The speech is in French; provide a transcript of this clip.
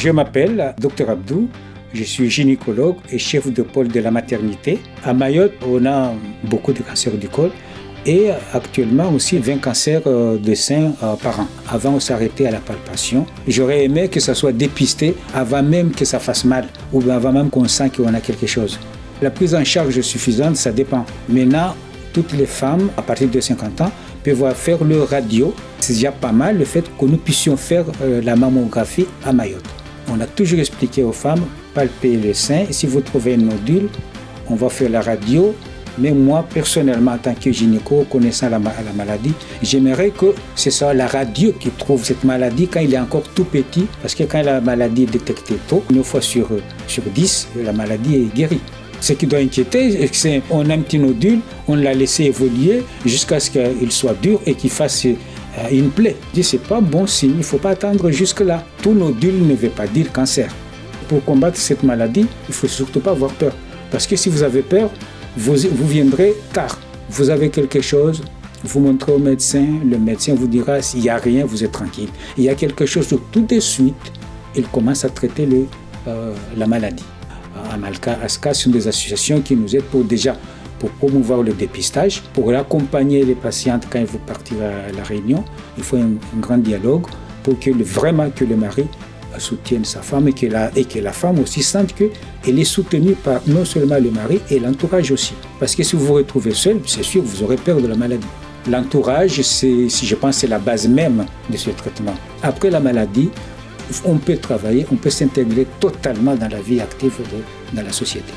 Je m'appelle Dr Abdou, je suis gynécologue et chef de pôle de la maternité. À Mayotte, on a beaucoup de cancers du col et actuellement aussi 20 cancers de sein par an. Avant, on s'arrêtait à la palpation. J'aurais aimé que ça soit dépisté avant même que ça fasse mal ou avant même qu'on sent qu'on a quelque chose. La prise en charge suffisante, ça dépend. Maintenant, toutes les femmes à partir de 50 ans peuvent faire le radio. C'est déjà pas mal le fait que nous puissions faire la mammographie à Mayotte. On a toujours expliqué aux femmes, palpez le sein, et si vous trouvez un nodule, on va faire la radio. Mais moi, personnellement, en tant que gynéco, connaissant la maladie, j'aimerais que ce soit la radio qui trouve cette maladie quand il est encore tout petit, parce que quand la maladie est détectée tôt, 9 fois sur 10, la maladie est guérie. Ce qui doit inquiéter, c'est qu'on a un petit nodule, on l'a laissé évoluer jusqu'à ce qu'il soit dur et qu'il fasse une plaie. Ce n'est pas bon signe, il ne faut pas attendre jusque-là. Tout nodule ne veut pas dire cancer. Pour combattre cette maladie, il ne faut surtout pas avoir peur. Parce que si vous avez peur, vous viendrez tard. Vous avez quelque chose, vous montrez au médecin, le médecin vous dira s'il n'y a rien, vous êtes tranquille. Il y a quelque chose, tout de suite, il commence à traiter la maladie. Amalka, ASCA sont des associations qui nous aident pour promouvoir le dépistage, pour accompagner les patientes quand ils vont partir à la réunion. Il faut un grand dialogue pour que vraiment que le mari soutienne sa femme et que la femme aussi sente qu'elle est soutenue par non seulement le mari et l'entourage aussi. Parce que si vous vous retrouvez seul, c'est sûr que vous aurez peur de la maladie. L'entourage, je pense, c'est la base même de ce traitement. Après la maladie, on peut travailler, on peut s'intégrer totalement dans la vie active dans la société.